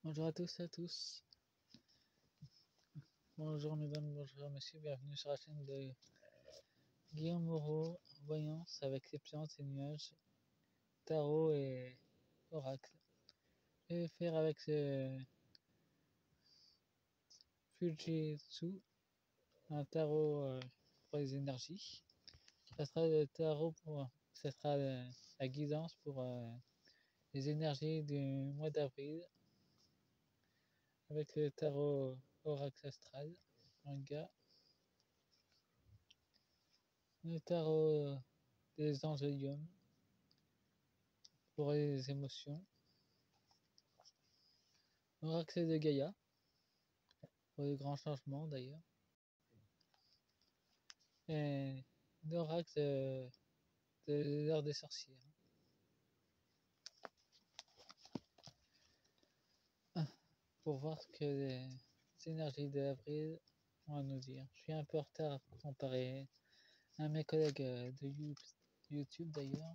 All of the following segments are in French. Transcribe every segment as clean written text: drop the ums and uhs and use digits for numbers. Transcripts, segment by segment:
Bonjour à tous et à tous. Bonjour mesdames, bonjour messieurs, bienvenue sur la chaîne de Guillaume Moreau, Voyance avec les plantes et nuages, tarot et oracle. Je vais faire avec ce Fujitsu, un tarot pour les énergies. Ça sera le tarot ça sera la guidance pour les énergies du mois d'avril avec le tarot oracle astral, manga. Le tarot des angéliums pour les émotions. L'oracle de Gaïa pour les grands changements d'ailleurs. Et l'oracle de l'heure des sorcières. Pour voir ce que les énergies de l'avril ont à nous dire. Je suis un peu en retard comparé à mes collègues de YouTube d'ailleurs.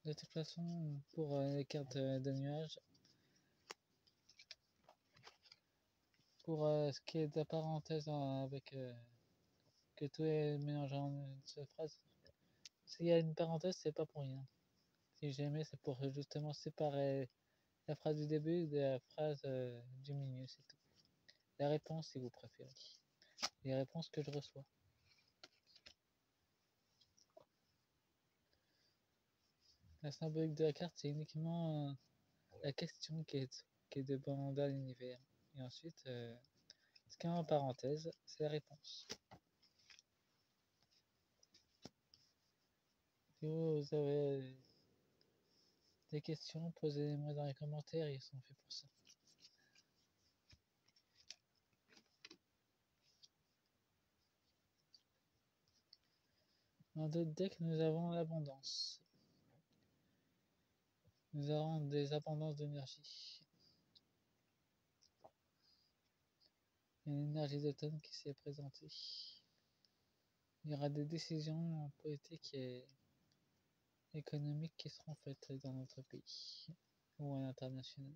De toute façon, pour les cartes de nuages, pour ce qui est de la parenthèse avec que tout est mélangé en une seule phrase, s'il y a une parenthèse, c'est pas pour rien. Si jamais, c'est pour justement séparer la phrase du début de la phrase du milieu, c'est tout. La réponse, si vous préférez. Les réponses que je reçois. La symbolique de la carte, c'est uniquement la question qui est demandée à l'univers. Et ensuite, ce qui est en parenthèse, c'est la réponse. Si vous avez des questions, posez-les-moi dans les commentaires, ils sont faits pour ça. Dans d'autres decks, nous avons l'abondance. Nous avons des abondances d'énergie. Il y a une énergie d'automne qui s'est présentée. Il y aura des décisions politiques et économiques qui seront faites dans notre pays ou à l'international.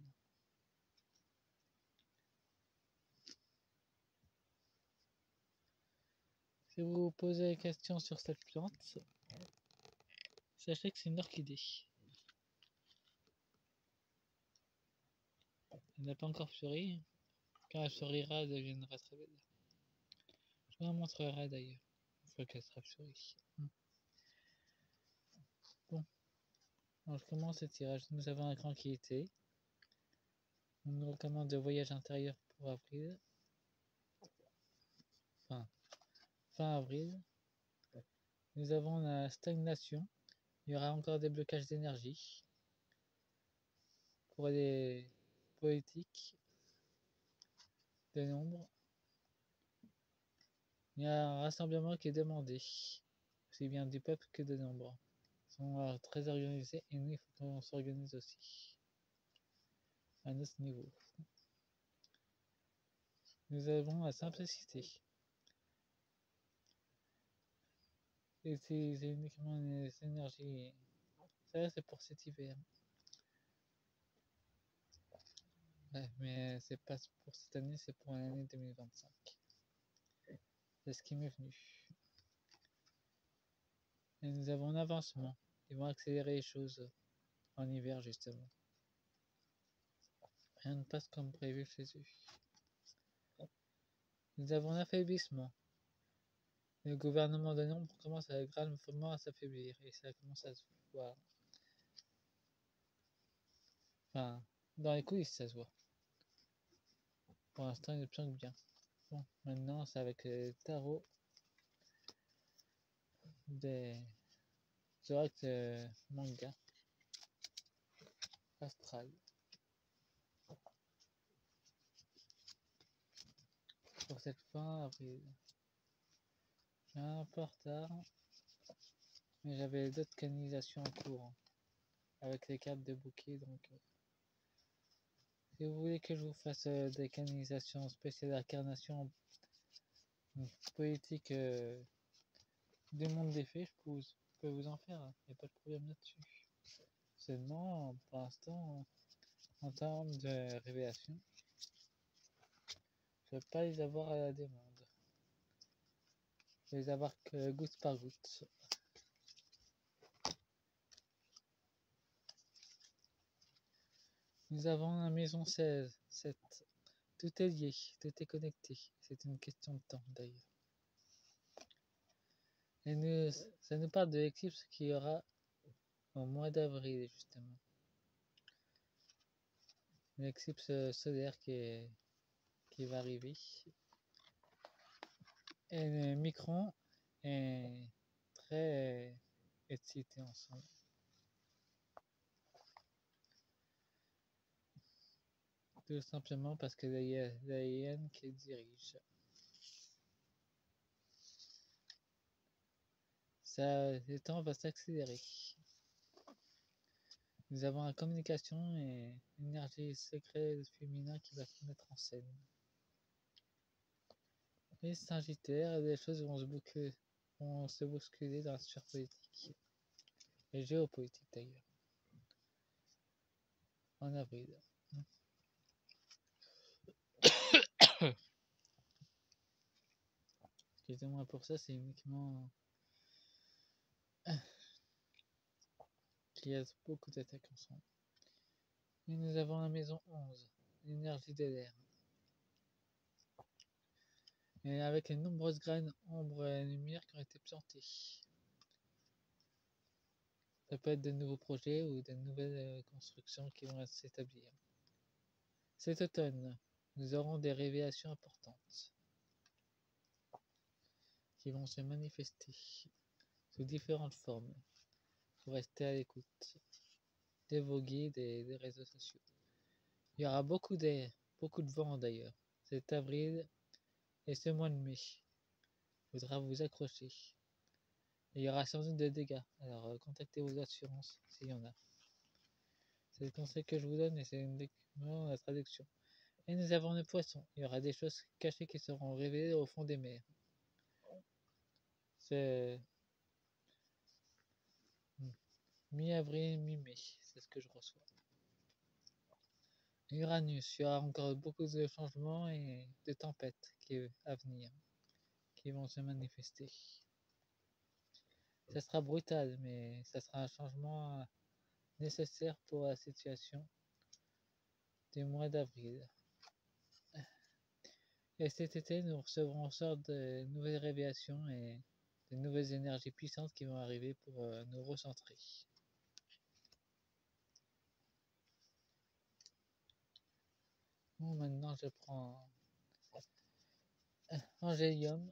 Si vous vous posez des questions sur cette plante, sachez que c'est une orchidée. Elle n'a pas encore fleuri. Quand elle fleurira, elle deviendra très belle. Je vous la montrerai d'ailleurs, une fois qu'elle sera fleurie. Bon, alors je commence le tirage. Nous avons un grand qui était. On nous recommande de voyage intérieur pour avril. Fin avril. Nous avons la stagnation. Il y aura encore des blocages d'énergie. Pour les politiques de nombre. Il y a un rassemblement qui est demandé, aussi bien du peuple que de nombre. Ils sont très organisés et nous, il faut qu'on s'organise aussi, à notre niveau. Nous avons la simplicité. Et c'est uniquement les énergies. Ça, c'est pour cet hiver. Ouais, mais c'est pas pour cette année, c'est pour l'année 2025. C'est ce qui m'est venu. Et nous avons un avancement. Ils vont accélérer les choses en hiver, justement. Rien ne passe comme prévu chez eux. Nous avons un affaiblissement. Le gouvernement de nombre commence graduellement à s'affaiblir et ça commence à se voir. Enfin, dans les coulisses, ça se voit. Pour l'instant, il planque bien. Bon, maintenant, c'est avec le tarot des oracles manga astral. Pour cette fin avril. Je suis un peu en retard, mais j'avais d'autres canalisations en cours avec les cartes de bouquet, donc si vous voulez que je vous fasse des canalisations spéciales d'incarnation politique du monde des fées, peux vous en faire, il n'y a pas de problème là-dessus. Seulement, pour l'instant, en termes de révélation, je ne peux pas les avoir à la demande. Je vais les avoir que goutte par goutte. Nous avons la maison 16, 7. Tout est lié, tout est connecté. C'est une question de temps d'ailleurs. Et ça nous parle de l'éclipse qu'il y aura au mois d'avril, justement. L'éclipse solaire qui va arriver. Et le Micron est très excité ensemble. Tout simplement parce que il y a la hyène qui dirige. Le temps va s'accélérer. Nous avons la communication et l'énergie secrète féminin qui va se mettre en scène. Les Sagittaires, les choses vont se bousculer dans la sphère politique et géopolitique d'ailleurs. En avril. Excusez-moi pour ça, c'est uniquement qu'il y a beaucoup d'attaques ensemble. Et nous avons la maison 11, l'énergie de l'air. Et avec les nombreuses graines, ombres et lumière qui ont été plantées. Ça peut être de nouveaux projets ou de nouvelles constructions qui vont s'établir. Cet automne, nous aurons des révélations importantes qui vont se manifester sous différentes formes. Il faut rester à l'écoute des vos guides et des réseaux sociaux. Il y aura beaucoup de vent d'ailleurs cet avril et ce mois de mai. Il faudra vous accrocher. Et il y aura sans doute des dégâts, alors contactez vos assurances s'il y en a. C'est le conseil que je vous donne et c'est uniquement la traduction. Et nous avons le poisson. Il y aura des choses cachées qui seront révélées au fond des mers. C'est mi-avril, mi-mai, c'est ce que je reçois. Uranus, il y aura encore beaucoup de changements et de tempêtes à venir qui vont se manifester. Ça sera brutal, mais ça sera un changement nécessaire pour la situation du mois d'avril. Et cet été, nous recevrons une sorte de nouvelles révélations et de nouvelles énergies puissantes qui vont arriver pour nous recentrer. Bon, maintenant je prends Angélium.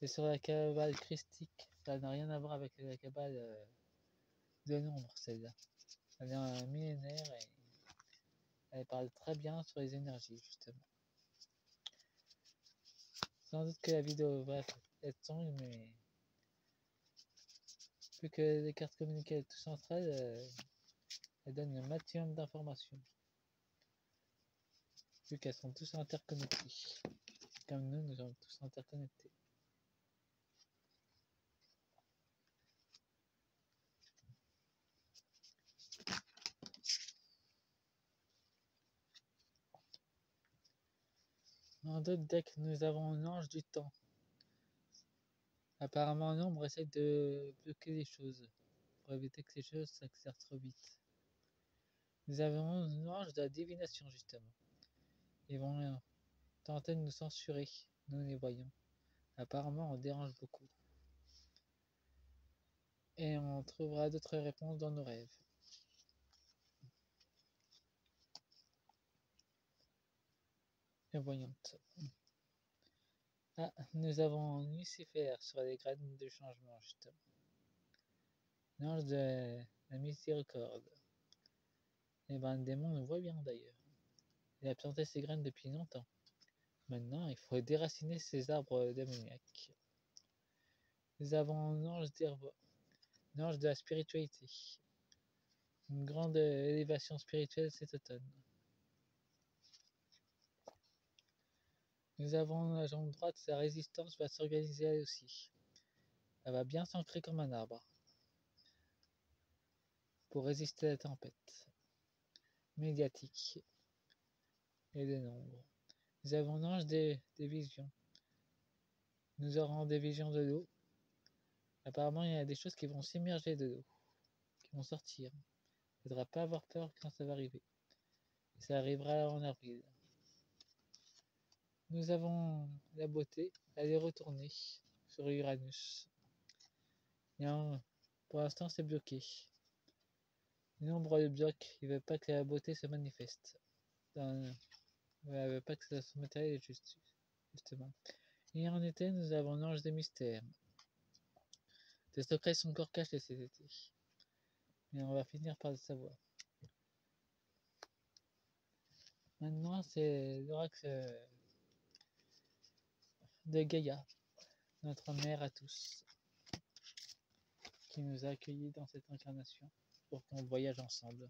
C'est sur la cabale christique. Ça n'a rien à voir avec la cabale de l'ombre, celle-là. Elle est un millénaire et elle parle très bien sur les énergies, justement. Sans doute que la vidéo va être longue, mais vu que les cartes communiquent tous entre elles, elles donnent le maximum d'informations. Vu qu'elles sont tous interconnectées. Comme nous sommes tous interconnectés. Dans d'autres decks, nous avons l'ange du temps. Apparemment, l'ombre essaie de bloquer les choses pour éviter que les choses s'accélèrent trop vite. Nous avons l'ange de la divination, justement. Ils vont tenter de nous censurer, nous les voyons. Apparemment, on dérange beaucoup. Et on trouvera d'autres réponses dans nos rêves. Et voyante. Ah, nous avons Lucifer sur les graines de changement, justement. L'ange de la miséricorde. Et ben, le démon nous voit bien d'ailleurs. Il a planté ses graines depuis longtemps. Maintenant, il faut déraciner ces arbres démoniaques. Nous avons l'ange d'Herba, l'ange de la spiritualité. Une grande élévation spirituelle cet automne. Nous avons la jambe droite, sa résistance va s'organiser elle aussi. Elle va bien s'ancrer comme un arbre pour résister à la tempête médiatique et des nombres. Nous avons l'ange des visions. Nous aurons des visions de l'eau. Apparemment, il y a des choses qui vont s'immerger de l'eau, qui vont sortir. Il ne faudra pas avoir peur quand ça va arriver. Ça arrivera en avril. Nous avons la beauté, elle est retournée sur Uranus. Pour l'instant, c'est bloqué. L'ombre le bloque, il ne veut pas que la beauté se manifeste. Il ne veut pas que ça se matérialise justement. Et en été, nous avons l'ange des mystères. Des secrets sont encore cachés cet été. Mais on va finir par le savoir. Maintenant, c'est l'oracle de Gaïa, notre mère à tous, qui nous a accueillis dans cette incarnation pour qu'on voyage ensemble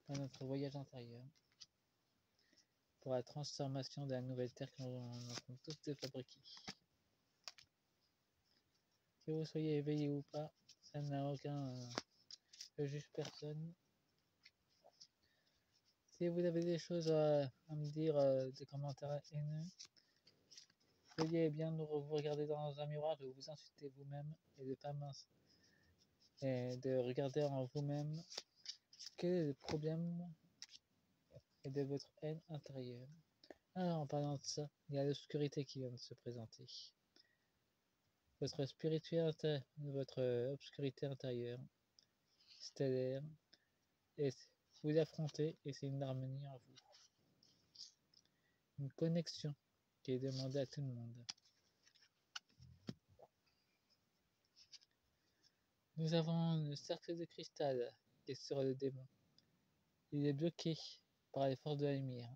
dans notre voyage intérieur pour la transformation de la nouvelle terre qu'on est en train tous de fabriquer. Que vous soyez éveillé ou pas, ça n'a aucun je juge personne. Si vous avez des choses à me dire, des commentaires haineux, veuillez bien vous regarder dans un miroir, de vous insulter vous-même et de pas mince. Et de regarder en vous-même quel est le problème et de votre haine intérieure. Alors, en parlant de ça, il y a l'obscurité qui vient de se présenter. Votre obscurité intérieure, stellaire, et vous affrontez et c'est une harmonie en vous. Une connexion qui est demandée à tout le monde. Nous avons le cercle de cristal qui est sur le démon. Il est bloqué par les forces de la lumière.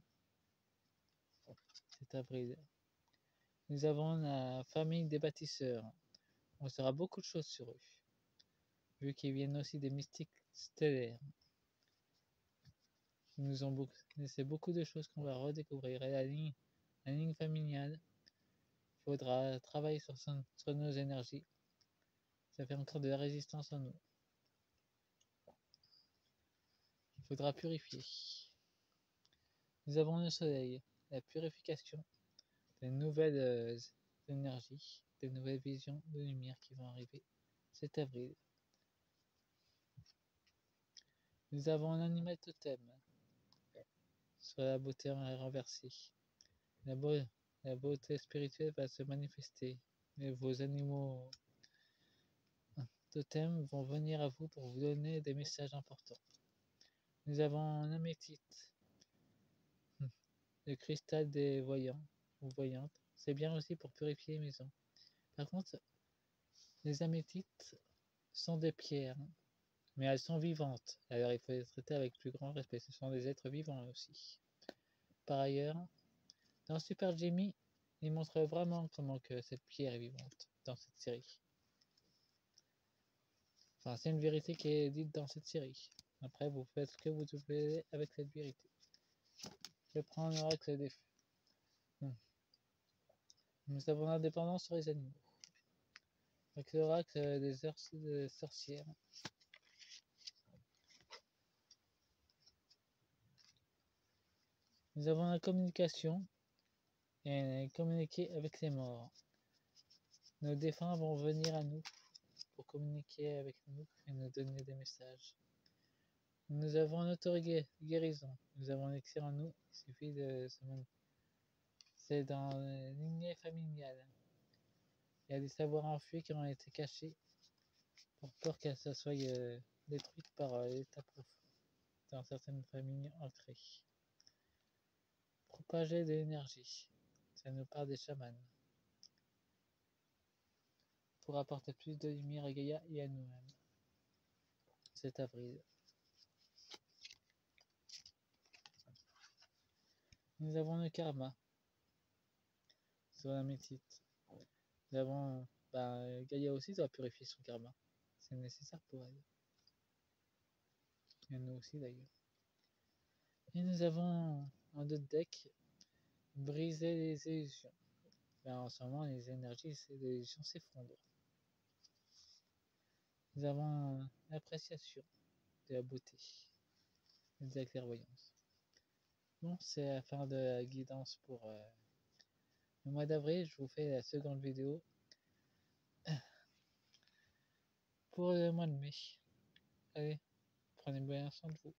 C'est avril. Nous avons la famille des bâtisseurs. On saura beaucoup de choses sur eux, vu qu'ils viennent aussi des mystiques stellaires. Ils nous ont laissé beaucoup de choses qu'on va redécouvrir. Et la ligne familiale, il faudra travailler sur nos énergies. Ça fait encore de la résistance en nous. Il faudra purifier. Nous avons le soleil, la purification, des nouvelles énergies, des nouvelles visions de lumière qui vont arriver cet avril. Nous avons un animal totem sur la beauté renversée. La beauté spirituelle va se manifester. Et vos animaux totems vont venir à vous pour vous donner des messages importants. Nous avons un améthyste, le cristal des voyants ou voyantes. C'est bien aussi pour purifier les maisons. Par contre, les améthystes sont des pierres, mais elles sont vivantes. Alors il faut les traiter avec plus grand respect. Ce sont des êtres vivants aussi. Par ailleurs, dans Super Jimmy, il montre vraiment comment que cette pierre est vivante dans cette série. Enfin, c'est une vérité qui est dite dans cette série. Après, vous faites ce que vous devez avec cette vérité. Je prends l'oracle des feux. Nous avons l'indépendance sur les animaux. Avec l'oracle des sorcières. Nous avons la communication et communiquer avec les morts. Nos défunts vont venir à nous pour communiquer avec nous et nous donner des messages. Nous avons une auto-guérison. Nous avons l'élixir en nous. Il suffit de se c'est dans la lignée familiale. Il y a des savoirs enfuis qui ont été cachés pour peur qu'elles soient détruites par l'état profond dans certaines familles ancrées. Propager de l'énergie. Ça nous parle des chamans. Pour apporter plus de lumière à Gaïa et à nous-mêmes. Cet avril. Nous avons le karma sur la métite. Nous avons Gaïa aussi doit purifier son karma. C'est nécessaire pour elle. Et nous aussi d'ailleurs. Et nous avons un autre deck, briser les illusions. Ben, en ce moment, les énergies, les gens s'effondrent. Nous avons l'appréciation de la beauté et de la clairvoyance. Bon, c'est la fin de la guidance pour le mois d'avril. Je vous fais la seconde vidéo pour le mois de mai. Allez, prenez bien soin de vous.